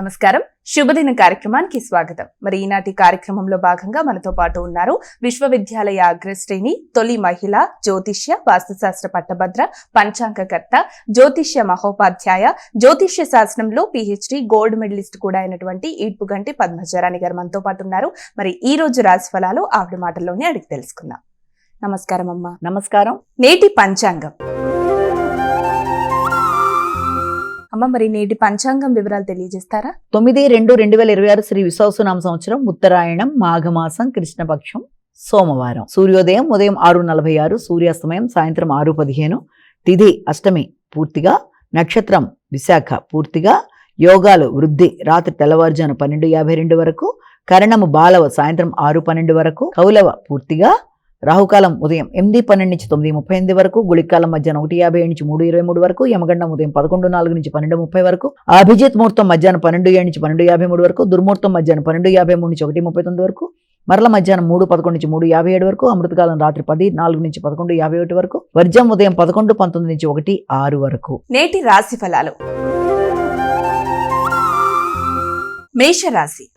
నమస్కారం. శుభదిన కార్యక్రమానికి స్వాగతం. మరి ఈనాటి కార్యక్రమంలో భాగంగా మనతో పాటు ఉన్నారు విశ్వవిద్యాలయ అగ్రశ్రేణి తొలి మహిళ జ్యోతిష్య వాస్తుశాస్త్ర పట్టభద్ర పంచాంగకర్త జ్యోతిష్య మహోపాధ్యాయ జ్యోతిష్య శాస్త్రంలో PhD గోల్డ్ మెడలిస్ట్ కూడా అయినటువంటి ఈడ్పుగంటి పద్మజరాణి గారు మనతో పాటు ఉన్నారు. మరి ఈ రోజు రాశి ఫలాలు ఆవిడ మాటల్లోనే అడిగి తెలుసుకుందాం. నమస్కారం అమ్మా. నమస్కారం. నేటి పంచాంగం అమ్మ, మరి నేటి పంచాంగం వివరాలు తెలియజేస్తారా? 9/2/2026 శ్రీ విశ్వావసునామ సంవత్సరం ఉత్తరాయణం మాఘమాసం కృష్ణపక్షం సోమవారం. సూర్యోదయం ఉదయం 6:46, సూర్యాస్తమయం సాయంత్రం 6:15. తిథి అష్టమి పూర్తిగా, నక్షత్రం విశాఖ పూర్తిగా, యోగాలు వృద్ధి రాత్రి తెల్లవారుజాను 12:52 వరకు, కరణము బాలవ సాయంత్రం 6:12 వరకు, కౌలవ పూర్తిగా, రాహుకాలం ఉదయం 8:12 నుంచి 9:38 వరకు, గుళికాలం మధ్యాహ్నం 1:57 నుంచి 3:23 వరకు, యమగండం ఉదయం 11:04 నుంచి 12:30 వరకు, అభిజిత్ ముహూర్తం మధ్యాహ్నం 12:07 నుంచి 12:53 వరకు, దుర్ముహూర్తం మధ్యాహ్నం 12:53 నుంచి 1:39 వరకు, మరల మధ్యాహ్నం 3:11 నుంచి 3:57 వరకు, అమృతకాలం రాత్రి 10:04 నుంచి 11:51 వరకు, వర్జం ఉదయం 11:19 నుంచి 1:06 వరకు. నేటి రాశి ఫలాలు. మేషరాశి.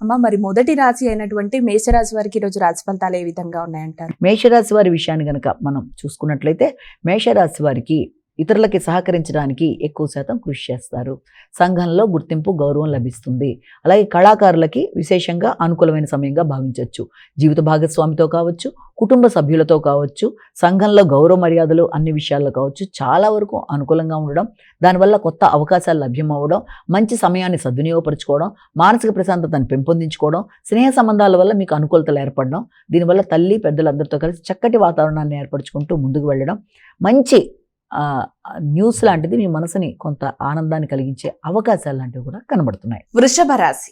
అమ్మ, మరి మొదటి రాశి అయినటువంటి మేషరాశి వారికి ఈరోజు రాశి ఫలితాలు ఏ విధంగా ఉన్నాయంటారు? మేషరాశి వారి విషయాన్ని గనక మనం చూసుకున్నట్లయితే, మేషరాశి వారికి ఇతరులకి సహకరించడానికి ఎక్కువ శాతం కృషి చేస్తారు. సంఘంలో గుర్తింపు గౌరవం లభిస్తుంది. అలాగే కళాకారులకి విశేషంగా అనుకూలమైన సమయంగా భావించవచ్చు. జీవిత భాగస్వామితో కావచ్చు, కుటుంబ సభ్యులతో కావచ్చు, సంఘంలో గౌరవ మర్యాదలు అన్ని విషయాల్లో కావచ్చు చాలా వరకు అనుకూలంగా ఉండడం, దానివల్ల కొత్త అవకాశాలు లభ్యమవ్వడం, మంచి సమయాన్ని సద్వినియోగపరచుకోవడం, మానసిక ప్రశాంతతను పెంపొందించుకోవడం, స్నేహ సంబంధాల వల్ల మీకు అనుకూలతలు ఏర్పడడం, దీనివల్ల తల్లి పెద్దలందరితో కలిసి చక్కటి వాతావరణాన్ని ఏర్పరచుకుంటూ ముందుకు వెళ్ళడం, మంచి న్యూస్ లాంటిది మీ మనసుని కొంత ఆనందాన్ని కలిగించే అవకాశాలు లాంటివి కూడా కనబడుతున్నాయి. వృషభ రాశి.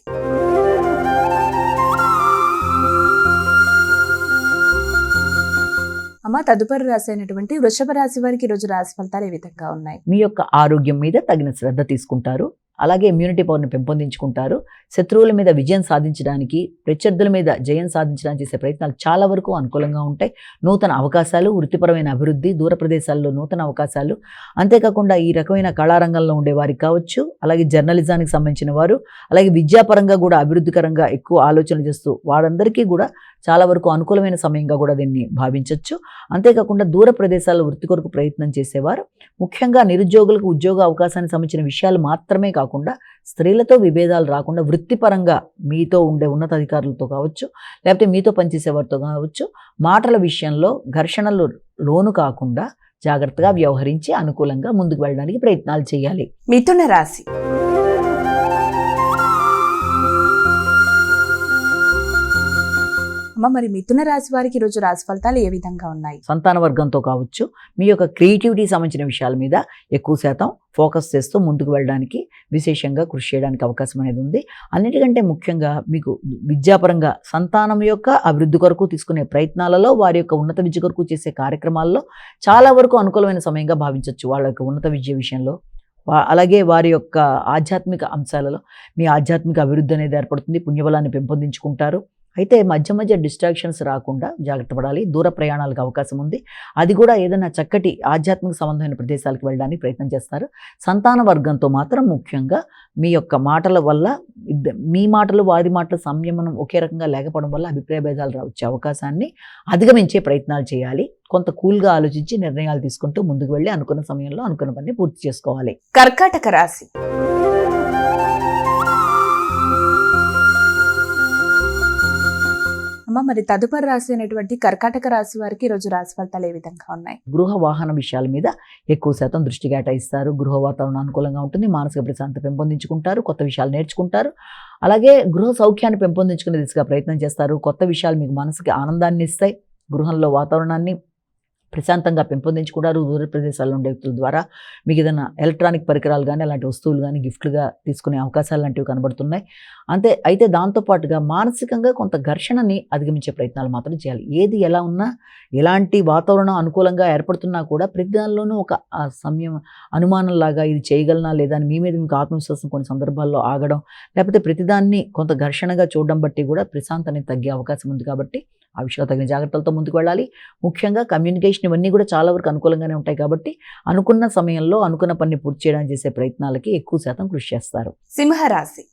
అమ్మ, తదుపరి రాశి అయినటువంటి వృషభ రాశి వారికి ఈరోజు రాశి ఫలితాలు ఏ విధంగా ఉన్నాయి? మీ యొక్క ఆరోగ్యం మీద తగిన శ్రద్ధ తీసుకుంటారు. అలాగే ఇమ్యూనిటీ పవర్ని పెంపొందించుకుంటారు. శత్రువుల మీద విజయం సాధించడానికి, ప్రత్యర్థుల మీద జయం సాధించడానికి చేసే ప్రయత్నాలు చాలా వరకు అనుకూలంగా ఉంటాయి. నూతన అవకాశాలు, వృత్తిపరమైన అభివృద్ధి, దూర ప్రదేశాల్లో నూతన అవకాశాలు, అంతేకాకుండా ఈ రకమైన కళారంగంలో ఉండే వారికి కావచ్చు, అలాగే జర్నలిజానికి సంబంధించిన వారు, అలాగే విద్యాపరంగా కూడా అభివృద్ధికరంగా ఎక్కువ ఆలోచనలు చేస్తూ వారందరికీ కూడా చాలా వరకు అనుకూలమైన సమయంగా కూడా దీన్ని భావించవచ్చు. అంతేకాకుండా దూర ప్రదేశాల్లో వృత్తి కొరకు ప్రయత్నం చేసేవారు, ముఖ్యంగా నిరుద్యోగులకు ఉద్యోగ అవకాశానికి సంబంధించిన విషయాలు మాత్రమే కాకుండా స్త్రీలతో విభేదాలు రాకుండా వృత్తిపరంగా మీతో ఉండే ఉన్నతాధికారులతో కావచ్చు, లేకపోతే మీతో పనిచేసేవారితో కావచ్చు, మాటల విషయంలో ఘర్షణలు లోను కాకుండా జాగ్రత్తగా వ్యవహరించి అనుకూలంగా ముందుకు వెళ్ళడానికి ప్రయత్నాలు చేయాలి. మిథున రాశి. మరి మిథున రాశి వారికి ఈరోజు రాశి ఫలితాలు ఏ విధంగా ఉన్నాయి? సంతాన వర్గంతో కావచ్చు, మీ యొక్క క్రియేటివిటీ సంబంధించిన విషయాల మీద ఎక్కువ శాతం ఫోకస్ చేస్తూ ముందుకు వెళ్ళడానికి, విశేషంగా కృషి చేయడానికి అవకాశం అనేది ఉంది. అన్నిటికంటే ముఖ్యంగా మీకు విద్యాపరంగా సంతానం యొక్క అభివృద్ధి కొరకు తీసుకునే ప్రయత్నాలలో, వారి యొక్క ఉన్నత విద్య కొరకు చేసే కార్యక్రమాల్లో చాలా వరకు అనుకూలమైన సమయంగా భావించవచ్చు. వాళ్ళ యొక్క ఉన్నత విద్య విషయంలో, అలాగే వారి యొక్క ఆధ్యాత్మిక అంశాలలో మీ ఆధ్యాత్మిక అభివృద్ధి అనేది ఏర్పడుతుంది. పుణ్యబలాన్ని పెంపొందించుకుంటారు. అయితే మధ్య మధ్య డిస్ట్రాక్షన్స్ రాకుండా జాగ్రత్త పడాలి. దూర ప్రయాణాలకు అవకాశం ఉంది. అది కూడా ఏదైనా చక్కటి ఆధ్యాత్మిక సంబంధమైన ప్రదేశాలకు వెళ్ళడానికి ప్రయత్నం చేస్తారు. సంతాన వర్గంతో మాత్రం ముఖ్యంగా మీ యొక్క మాటల వల్ల, మీ మాటలు వారి మాటల సంయమనం ఒకే రకంగా లేకపోవడం వల్ల అభిప్రాయ భేదాలు వచ్చే అవకాశాన్ని అధిగమించే ప్రయత్నాలు చేయాలి. కొంత కూల్గా ఆలోచించి నిర్ణయాలు తీసుకుంటూ ముందుకు వెళ్ళి అనుకున్న సమయంలో అనుకున్న పని పూర్తి చేసుకోవాలి. కర్కాటక రాశి. మరి తదుపరి రాశి అయినటువంటి కర్కాటక రాశి వారికి ఈరోజు రాశి ఫలితాలు ఏ విధంగా ఉన్నాయి? గృహ వాహన విషయాల మీద ఎక్కువ శాతం దృష్టి కేటాయిస్తారు. గృహ వాతావరణం అనుకూలంగా ఉంటుంది. మానసిక ప్రశాంతత పెంపొందించుకుంటారు. కొత్త విషయాలు నేర్చుకుంటారు. అలాగే గృహ సౌఖ్యాన్ని పెంపొందించుకునే దిశగా ప్రయత్నం చేస్తారు. కొత్త విషయాలు మీకు మనసుకి ఆనందాన్ని ఇస్తాయి. గృహంలో వాతావరణాన్ని ప్రశాంతంగా పెంపొందించుకుంటారు. దూర ప్రదేశాల్లో ఉండే వ్యక్తుల ద్వారా మీకు ఏదైనా ఎలక్ట్రానిక్ పరికరాలు కానీ అలాంటి వస్తువులు కానీ గిఫ్ట్లుగా తీసుకునే అవకాశాలు లాంటివి కనబడుతున్నాయి. అయితే దాంతోపాటుగా మానసికంగా కొంత ఘర్షణని అధిగమించే ప్రయత్నాలు మాత్రం చేయాలి. ఏది ఎలా ఉన్నా, ఎలాంటి వాతావరణం అనుకూలంగా ఏర్పడుతున్నా కూడా ప్రతి దానిలోనూ ఒక సమయం అనుమానంలాగా ఇది చేయగలనా లేదా అని మీ మీద మీకు ఆత్మవిశ్వాసం కొన్ని సందర్భాల్లో ఆగడం, లేకపోతే ప్రతిదాన్ని కొంత ఘర్షణగా చూడడం బట్టి కూడా ప్రశాంతత అనేది తగ్గే అవకాశం ఉంది. కాబట్టి ఆ విషయంలో తగిన జాగ్రత్తలతో ముందుకు వెళ్ళాలి. ముఖ్యంగా కమ్యూనికేషన్ కమ్యూనికేషన్ ఇవన్నీ కూడా చాలా వరకు అనుకూలంగానే ఉంటాయి కాబట్టి అనుకున్న సమయంలో అనుకున్న పని పూర్తి చేయడానికి చేసే ప్రయత్నాలకి ఎక్కువ శాతం కృషి చేస్తారు. సింహరాశి.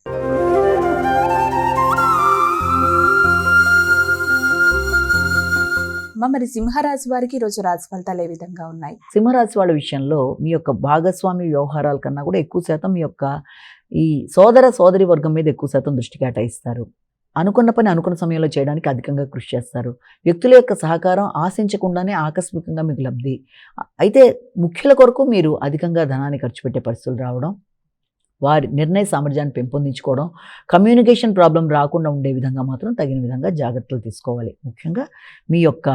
మరి సింహరాశి వారికి ఈ రోజు రాశి ఫలితాలు ఏ విధంగా ఉన్నాయి? సింహరాశి వాళ్ళ విషయంలో మీ యొక్క భాగస్వామి వ్యవహారాల కన్నా కూడా ఎక్కువ శాతం మీ యొక్క ఈ సోదరి వర్గం మీద ఎక్కువ శాతం దృష్టి కేటాయిస్తారు. అనుకున్న పని అనుకున్న సమయంలో చేయడానికి అధికంగా కృషి చేస్తారు. వ్యక్తుల యొక్క సహకారం ఆశించకుండానే ఆకస్మికంగా మీకు లబ్ధి. అయితే ముఖ్యుల కొరకు మీరు అధికంగా ధనాన్ని ఖర్చు పెట్టే పరిస్థితులు రావడం, వారి నిర్ణయ సామర్థ్యాన్ని పెంపొందించుకోవడం, కమ్యూనికేషన్ ప్రాబ్లం రాకుండా ఉండే విధంగా మాత్రం తగిన విధంగా జాగ్రత్తలు తీసుకోవాలి. ముఖ్యంగా మీ యొక్క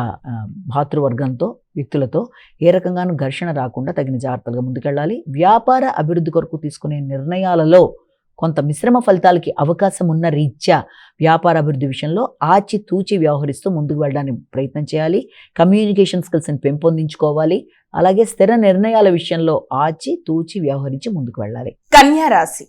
భాతృవర్గంతో వ్యక్తులతో ఏ రకంగానూ ఘర్షణ రాకుండా తగిన జాగ్రత్తలుగా ముందుకెళ్ళాలి. వ్యాపార అభివృద్ధి కొరకు తీసుకునే నిర్ణయాలలో కొంత మిశ్రమ ఫలితాలకి అవకాశం ఉన్న రీత్యా వ్యాపార అభివృద్ధి విషయంలో ఆచితూచి వ్యవహరిస్తూ ముందుకు వెళ్ళడానికి ప్రయత్నం చేయాలి. కమ్యూనికేషన్ స్కిల్స్ని పెంపొందించుకోవాలి. అలాగే స్థిర నిర్ణయాల విషయంలో ఆచితూచి వ్యవహరించి ముందుకు వెళ్ళాలి. కన్యా రాశి.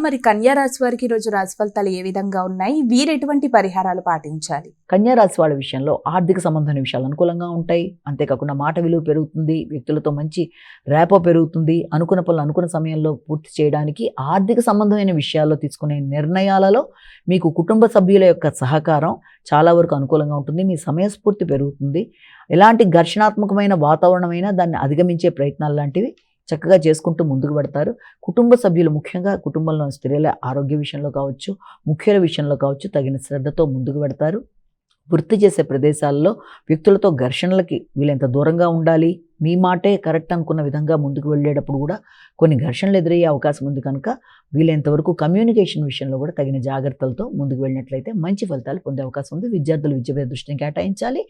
మరి కన్యా రాశి వారికి ఈ రోజు రాశి ఫలితాలు ఏ విధంగా ఉన్నాయి? వీరు ఎటువంటి పరిహారాలు పాటించాలి? కన్యా రాశి వాళ్ళ విషయంలో ఆర్థిక సంబంధమైన విషయాలు అనుకూలంగా ఉంటాయి. అంతేకాకుండా మాట విలువ పెరుగుతుంది, వ్యక్తులతో మంచి రేపో పెరుగుతుంది. అనుకున్న పనులు అనుకున్న సమయంలో పూర్తి చేయడానికి ఆర్థిక సంబంధమైన విషయాల్లో తీసుకునే నిర్ణయాలలో మీకు కుటుంబ సభ్యుల యొక్క సహకారం చాలా వరకు అనుకూలంగా ఉంటుంది. మీ సమయస్ఫూర్తి పెరుగుతుంది. ఎలాంటి ఘర్షణాత్మకమైన వాతావరణమైనా దాన్ని అధిగమించే ప్రయత్నాలు లాంటివి చక్కగా చేసుకుంటూ ముందుకు పెడతారు. కుటుంబ సభ్యులు ముఖ్యంగా కుటుంబంలో స్త్రీల ఆరోగ్య విషయంలో కావచ్చు, ముఖ్యుల విషయంలో కావచ్చు తగిన శ్రద్ధతో ముందుకు పెడతారు. వృత్తి చేసే ప్రదేశాల్లో వ్యక్తులతో ఘర్షణలకి వీళ్ళెంత దూరంగా ఉండాలి, మీ మాటే కరెక్ట్ అనుకున్న విధంగా ముందుకు వెళ్ళేటప్పుడు కూడా కొన్ని ఘర్షణలు ఎదురయ్యే అవకాశం ఉంది కనుక వీలైనంతవరకు కమ్యూనికేషన్ విషయంలో కూడా తగిన జాగ్రత్తలతో ముందుకు వెళ్ళినట్లయితే మంచి ఫలితాలు పొందే అవకాశం ఉంది. విద్యార్థులు విద్య మీద దృష్టిని కేటాయించాలి.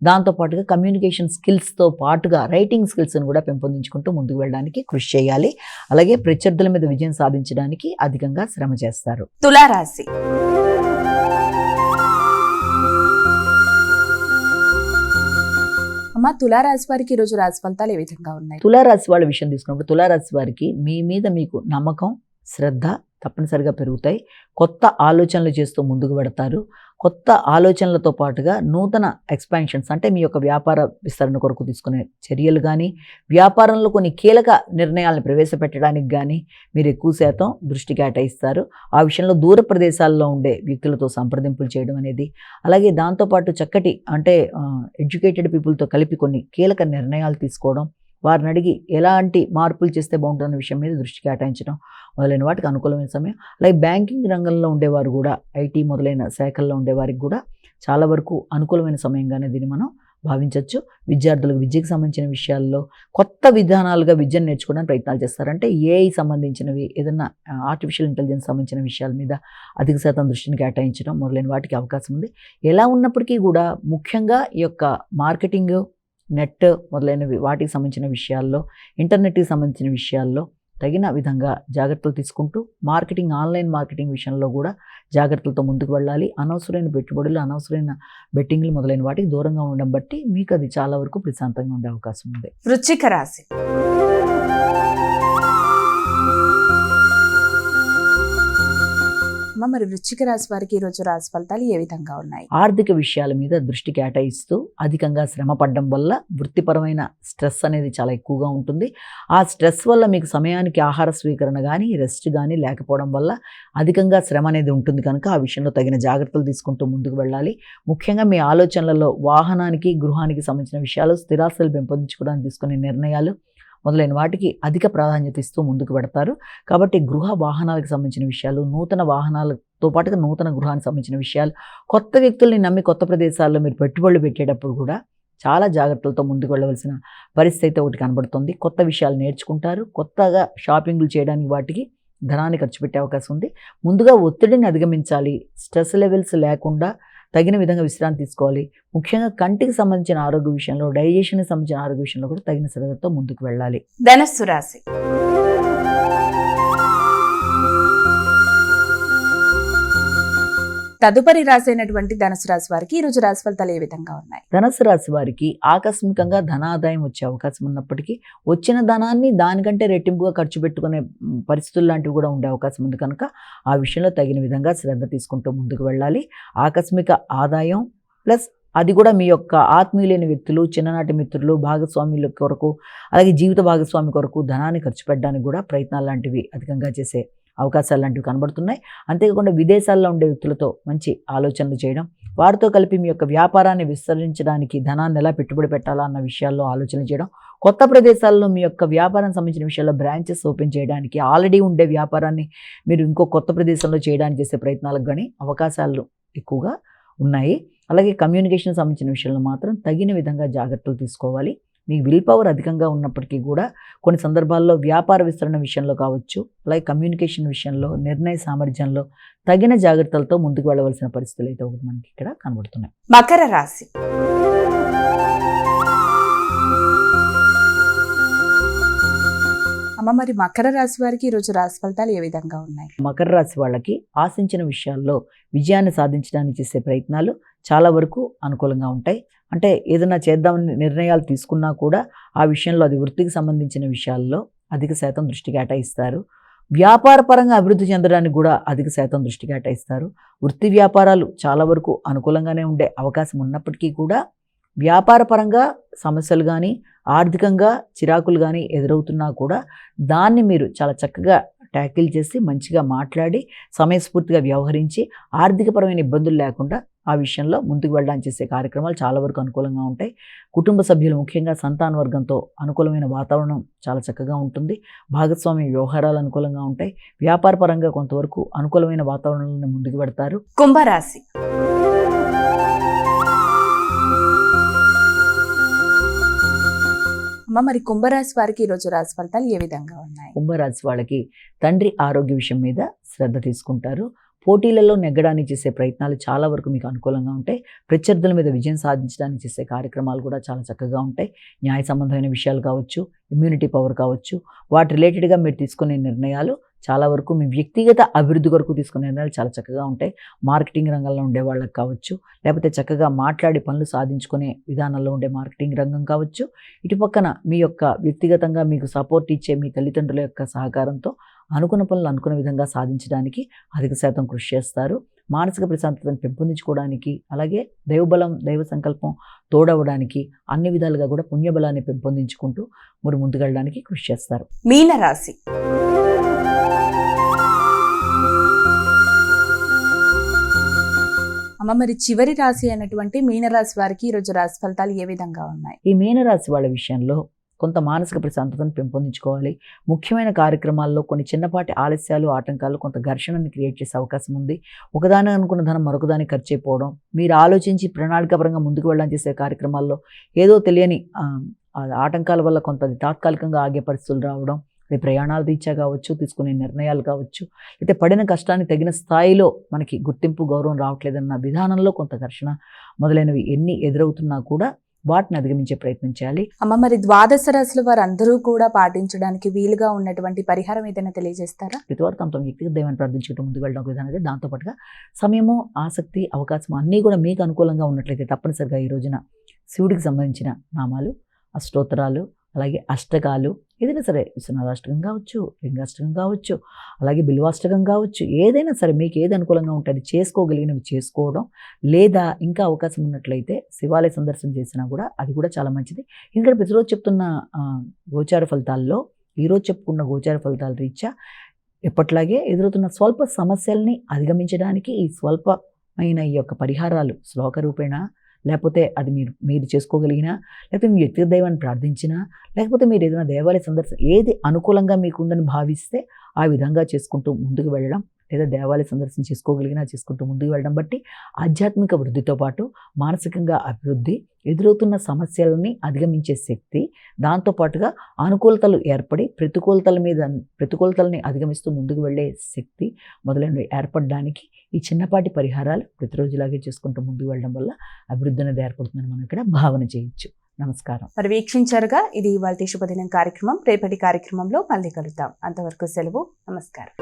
దాంతోపాటుగా కమ్యూనికేషన్ స్కిల్స్తో పాటుగా రైటింగ్ స్కిల్స్ని కూడా పెంపొందించుకుంటూ ముందుకు వెళ్ళడానికి కృషి చేయాలి. అలాగే ప్రత్యర్థుల మీద విజయం సాధించడానికి అధికంగా శ్రమ చేస్తారు. తులారాశి. తులారాశి వారికి ఈ రోజు రాశి ఫలితాలు ఏ విధంగా ఉన్నాయి? తులారాశి వాళ్ళ విషయం తీసుకున్నప్పుడు తులారాశి వారికి మీ మీద మీకు నమ్మకం, శ్రద్ధ తప్పనిసరిగా పెరుగుతాయి. కొత్త ఆలోచనలు చేస్తూ ముందుకు పెడతారు. కొత్త ఆలోచనలతో పాటుగా నూతన ఎక్స్పాన్షన్స్ అంటే మీ యొక్క వ్యాపార విస్తరణ కొరకు తీసుకునే చర్యలు కానీ, వ్యాపారంలో కొన్ని కీలక నిర్ణయాలను ప్రవేశపెట్టడానికి కానీ మీరు ఎక్కువ శాతం దృష్టి కేటాయిస్తారు. ఆ విషయంలో దూర ప్రదేశాల్లో ఉండే వ్యక్తులతో సంప్రదింపులు చేయడం అనేది, అలాగే దాంతోపాటు చక్కటి అంటే ఎడ్యుకేటెడ్ పీపుల్తో కలిపి కొన్ని కీలక నిర్ణయాలు తీసుకోవడం, వారిని అడిగి ఎలాంటి మార్పులు చేస్తే బాగుంటుందన్న విషయం మీద దృష్టి కేటాయించడం మొదలైన వాటికి అనుకూలమైన సమయం. అలాగే బ్యాంకింగ్ రంగంలో ఉండేవారు కూడా, ఐటీ మొదలైన శాఖల్లో ఉండేవారికి కూడా చాలా వరకు అనుకూలమైన సమయంగానే దీన్ని మనం భావించవచ్చు. విద్యార్థులకు విద్యకు సంబంధించిన విషయాల్లో కొత్త విధానాలుగా విద్యను నేర్చుకోవడానికి ప్రయత్నాలు చేస్తారంటే ఏఐ సంబంధించినవి, ఏదైనా ఆర్టిఫిషియల్ ఇంటెలిజెన్స్ సంబంధించిన విషయాల మీద అధిక శాతం దృష్టిని కేటాయించడం మొదలైన వాటికి అవకాశం ఉంది. ఎలా ఉన్నప్పటికీ కూడా ముఖ్యంగా ఈ యొక్క మార్కెటింగ్, నెట్ మొదలైనవి వాటికి సంబంధించిన విషయాల్లో, ఇంటర్నెట్కి సంబంధించిన విషయాల్లో తగిన విధంగా జాగ్రత్తలు తీసుకుంటూ మార్కెటింగ్, ఆన్లైన్ మార్కెటింగ్ విషయంలో కూడా జాగ్రత్తలతో ముందుకు వెళ్ళాలి. అనవసరమైన పెట్టుబడులు, అనవసరమైన బెట్టింగ్లు మొదలైన వాటికి దూరంగా ఉండడం బట్టి మీకు అది చాలా వరకు ప్రశాంతంగా ఉండే అవకాశం ఉంది. వృశ్చిక రాశి. మరి వృశ్చిక రాశి వారికి ఈ రోజు రాశి ఫలితాలు ఏ విధంగా ఉన్నాయి? ఆర్థిక విషయాల మీద దృష్టి కేటాయిస్తూ అధికంగా శ్రమ పడడం వల్ల వృత్తిపరమైన స్ట్రెస్ అనేది చాలా ఎక్కువగా ఉంటుంది. ఆ స్ట్రెస్ వల్ల మీకు సమయానికి ఆహార స్వీకరణ కానీ, రెస్ట్ కానీ లేకపోవడం వల్ల అధికంగా శ్రమ అనేది ఉంటుంది కనుక ఆ విషయంలో తగిన జాగ్రత్తలు తీసుకుంటూ ముందుకు వెళ్ళాలి. ముఖ్యంగా మీ ఆలోచనలలో వాహనానికి, గృహానికి సంబంధించిన విషయాలు, స్థిరాస్తులు పెంపొందించుకోవడానికి తీసుకునే నిర్ణయాలు మొదలైన వాటికి అధిక ప్రాధాన్యత ఇస్తూ ముందుకు పెడతారు. కాబట్టి గృహ వాహనాలకు సంబంధించిన విషయాలు, నూతన వాహనాలతో పాటుగా నూతన గృహానికి సంబంధించిన విషయాలు, కొత్త వ్యక్తుల్ని నమ్మి కొత్త ప్రదేశాల్లో మీరు పెట్టుబడులు పెట్టేటప్పుడు కూడా చాలా జాగ్రత్తలతో ముందుకు వెళ్ళవలసిన పరిస్థితి ఒకటి కనబడుతుంది. కొత్త విషయాలు నేర్చుకుంటారు. కొత్తగా షాపింగ్లు చేయడానికి వాటికి ధనాన్ని ఖర్చు పెట్టే అవకాశం ఉంది. ముందుగా ఒత్తిడిని అధిగమించాలి. స్ట్రెస్ లెవెల్స్ లేకుండా తగిన విధంగా విశ్రాంతి తీసుకోవాలి. ముఖ్యంగా కంటికి సంబంధించిన ఆరోగ్య విషయంలో, డైజెషన్కి సంబంధించిన ఆరోగ్య విషయంలో కూడా తగిన శ్రద్ధతో ముందుకు వెళ్ళాలి. ధనస్సు రాశి. తదుపరి రాసైనటువంటి ధనుసు రాశి వారికి ఈ రోజు రాశి ఫలితాలు ఏ విధంగా ఉన్నాయి? ధనుసు రాశి వారికి ఆకస్మికంగా ధనాదాయం వచ్చే అవకాశం ఉన్నప్పటికీ వచ్చిన ధనాన్ని దానికంటే రెట్టింపుగా ఖర్చు పెట్టుకునే పరిస్థితులు లాంటివి కూడా ఉండే అవకాశం ఉంది కనుక ఆ విషయంలో తగిన విధంగా శ్రద్ధ తీసుకుంటూ ముందుకు వెళ్ళాలి. ఆకస్మిక ఆదాయం ప్లస్ అది కూడా మీ యొక్క ఆత్మీయులైన వ్యక్తులు, చిన్ననాటి మిత్రులు, భాగస్వాముల కొరకు, అలాగే జీవిత భాగస్వామి కొరకు ధనాన్ని ఖర్చు పెట్టడానికి కూడా ప్రయత్నాలు లాంటివి అధికంగా చేసే అవకాశాలు లాంటివి కనబడుతున్నాయి. అంతేకాకుండా విదేశాల్లో ఉండే వ్యక్తులతో మంచి ఆలోచనలు చేయడం, వారితో కలిపి మీ యొక్క వ్యాపారాన్ని విస్తరించడానికి ధనాన్ని ఎలా పెట్టుబడి పెట్టాలా అన్న విషయాల్లో ఆలోచన చేయడం, కొత్త ప్రదేశాల్లో మీ యొక్క వ్యాపారం సంబంధించిన విషయాల్లో బ్రాంచెస్ ఓపెన్ చేయడానికి, ఆల్రెడీ ఉండే వ్యాపారాన్ని మీరు ఇంకో కొత్త ప్రదేశంలో చేయడానికి చేసే ప్రయత్నాలకు కానీ అవకాశాలు ఎక్కువగా ఉన్నాయి. అలాగే కమ్యూనికేషన్ సంబంధించిన విషయంలో మాత్రం తగిన విధంగా జాగ్రత్తలు తీసుకోవాలి. మీకు విల్ పవర్ అధికంగా ఉన్నప్పటికీ కూడా కొన్ని సందర్భాల్లో వ్యాపార విస్తరణ విషయంలో కావచ్చు, అలాగే కమ్యూనికేషన్ విషయంలో, నిర్ణయ సామర్థ్యంలో తగిన జాగ్రత్తలతో ముందుకు వెళ్ళవలసిన పరిస్థితులు అయితే ఒకటి మనకి ఇక్కడ కనబడుతున్నాయి. మకర రాశి. అమ్మ, మరి మకర రాశి వారికి ఈ రోజు రాశి ఫలితాలు ఏ విధంగా ఉన్నాయి? మకర రాశి వాళ్ళకి ఆశించిన విషయాల్లో విజయాన్ని సాధించడానికి చేసే ప్రయత్నాలు చాలా వరకు అనుకూలంగా ఉంటాయి. అంటే ఏదైనా చేద్దామని నిర్ణయాలు తీసుకున్నా కూడా ఆ విషయంలో అది వృత్తికి సంబంధించిన విషయాల్లో అధిక శాతం దృష్టి కేటాయిస్తారు. వ్యాపార పరంగా అభివృద్ధి చెందడానికి కూడా అధిక శాతం దృష్టి కేటాయిస్తారు. వృత్తి వ్యాపారాలు చాలా వరకు అనుకూలంగానే ఉండే అవకాశం ఉన్నప్పటికీ కూడా వ్యాపార పరంగా సమస్యలు కానీ, ఆర్థికంగా చిరాకులు కానీ ఎదురవుతున్నా కూడా దాన్ని మీరు చాలా చక్కగా ట్యాకిల్ చేసి మంచిగా మాట్లాడి సమయస్ఫూర్తిగా వ్యవహరించి ఆర్థికపరమైన ఇబ్బందులు లేకుండా ఆ విషయంలో ముందుకు వెళ్ళడానికి చేసే కార్యక్రమాలు చాలా వరకు అనుకూలంగా ఉంటాయి. కుటుంబ సభ్యులు ముఖ్యంగా సంతాన వర్గంతో అనుకూలమైన వాతావరణం చాలా చక్కగా ఉంటుంది. భాగస్వామి వ్యవహారాలు అనుకూలంగా ఉంటాయి. వ్యాపార పరంగా కొంతవరకు అనుకూలమైన వాతావరణంలో ముందుకు పెడతారు. కుంభరాశి. అమ్మ, మరి కుంభరాశి వారికి ఈ రోజు రాశి ఫలితాలు ఏ విధంగా ఉన్నాయి? కుంభరాశి వాళ్ళకి తండ్రి ఆరోగ్య విషయం మీద శ్రద్ధ తీసుకుంటారు. పోటీలలో నెగ్గడానికి చేసే ప్రయత్నాలు చాలా వరకు మీకు అనుకూలంగా ఉంటాయి. ప్రత్యర్థుల మీద విజయం సాధించడానికి చేసే కార్యక్రమాలు కూడా చాలా చక్కగా ఉంటాయి. న్యాయ సంబంధమైన విషయాలు కావచ్చు, ఇమ్యూనిటీ పవర్ కావచ్చు, వాటి రిలేటెడ్గా మీరు తీసుకునే నిర్ణయాలు చాలా వరకు మీ వ్యక్తిగత అభివృద్ధి కొరకు తీసుకునే నిర్ణయాలు చాలా చక్కగా ఉంటాయి. మార్కెటింగ్ రంగంలో ఉండే వాళ్ళకి కావచ్చు, లేకపోతే చక్కగా మాట్లాడి పనులు సాధించుకునే విధానంలో ఉండే మార్కెటింగ్ రంగం కావచ్చు, ఇటు పక్కన మీ యొక్క వ్యక్తిగతంగా మీకు సపోర్ట్ ఇచ్చే మీ తల్లిదండ్రుల యొక్క సహకారంతో అనుకున్న పనులు అనుకున్న విధంగా సాధించడానికి అధిక శాతం కృషి చేస్తారు. మానసిక ప్రశాంతతను పెంపొందించుకోవడానికి, అలాగే దైవబలం, దైవ సంకల్పం తోడవడానికి అన్ని విధాలుగా కూడా పుణ్యబలాన్ని పెంపొందించుకుంటూ మీరు ముందుకెళ్ళడానికి కృషి చేస్తారు. మీన రాశి. అమ్మ, మరి చివరి రాశి అయినటువంటి మీనరాశి వారికి ఈ రోజు రాశి ఫలితాలు ఏ విధంగా ఉన్నాయి? ఈ మీనరాశి వాళ్ళ విషయంలో కొంత మానసిక ప్రశాంతతను పెంపొందించుకోవాలి. ముఖ్యమైన కార్యక్రమాల్లో కొన్ని చిన్నపాటి ఆలస్యాలు, ఆటంకాలు, కొంత ఘర్షణని క్రియేట్ చేసే అవకాశం ఉంది. ఒకదాని అనుకున్న ధనం మరొకదాని ఖర్చు అయిపోవడం, మీరు ఆలోచించి ప్రణాళికాపరంగా ముందుకు వెళ్ళడానికి చేసే కార్యక్రమాల్లో ఏదో తెలియని ఆటంకాల వల్ల కొంత తాత్కాలికంగా ఆగే పరిస్థితులు రావడం, అది ప్రయాణాలు రీత్యా కావచ్చు, తీసుకునే నిర్ణయాలు కావచ్చు, అయితే పడిన కష్టానికి తగిన స్థాయిలో మనకి గుర్తింపు, గౌరవం రావట్లేదన్న విధానంలో కొంత ఘర్షణ మొదలైనవి ఎన్ని ఎదురవుతున్నా కూడా వాటిని అధిగమించే ప్రయత్నం చేయాలి. అమ్మ, మరి ద్వాదశ రాశుల వారు అందరూ కూడా పాటించడానికి వీలుగా ఉన్నటువంటి పరిహారం ఏదైనా తెలియజేస్తారా? ప్రతివారు తమ వ్యక్తిగత దైవాన్ని ప్రార్థించుకుంటూ ముందుకు వెళ్ళడం ఒక విధానం. దాంతోపాటుగా సమయము, ఆసక్తి, అవకాశం అన్నీ కూడా మీకు అనుకూలంగా ఉన్నట్లయితే తప్పనిసరిగా ఈ రోజున శివుడికి సంబంధించిన నామాలు, అష్టోత్తరాలు, అలాగే అష్టకాలు ఏదైనా సరే, విశ్వనాథాష్టకం కావచ్చు, లింగాష్టకం కావచ్చు, అలాగే బిల్వాష్టకం కావచ్చు, ఏదైనా సరే మీకు ఏది అనుకూలంగా ఉంటే అది చేసుకోగలిగినవి చేసుకోవడం, లేదా ఇంకా అవకాశం ఉన్నట్లయితే శివాలయ సందర్శన చేసినా కూడా అది కూడా చాలా మంచిది. ఎందుకంటే ప్రతిరోజు చెప్తున్న గోచార ఫలితాల్లో ఈరోజు చెప్పుకున్న గోచార ఫలితాల రీత్యా ఎప్పట్లాగే ఎదురవుతున్న స్వల్ప సమస్యల్ని అధిగమించడానికి ఈ స్వల్పమైన ఈ యొక్క పరిహారాలు శ్లోక రూపేణ, లేకపోతే అది మీరు చేసుకోగలిగినా, లేకపోతే మీ వ్యక్తిగత దైవాన్ని ప్రార్థించినా, లేకపోతే మీరు ఏదైనా దేవాలయ సందర్శన ఏది అనుకూలంగా మీకు ఉందని భావిస్తే ఆ విధంగా చేసుకుంటూ ముందుకు వెళ్ళడం, లేదా దేవాలయ సందర్శన చేసుకోగలిగినా చేసుకుంటూ ముందుకు వెళ్ళడం బట్టి ఆధ్యాత్మిక వృద్ధితో పాటు మానసికంగా అభివృద్ధి, ఎదురవుతున్న సమస్యలని అధిగమించే శక్తి, దాంతోపాటుగా అనుకూలతలు ఏర్పడి ప్రతికూలతల్ని అధిగమిస్తూ ముందుకు వెళ్ళే శక్తి మొదలైనవి ఏర్పడడానికి ఈ చిన్నపాటి పరిహారాలు ప్రతిరోజులాగే చేసుకుంటూ ముందుకు వెళ్ళడం వల్ల అభివృద్ధి అనేది ఏర్పడుతుందని మనం ఇక్కడ భావన చేయొచ్చు. నమస్కారం. మరి వీక్షించారుగా, ఇది ఇవాల్టి శుభదినం కార్యక్రమం. రేపటి కార్యక్రమంలో మళ్ళీ కలుద్దాం. అంతవరకు సెలవు. నమస్కారం.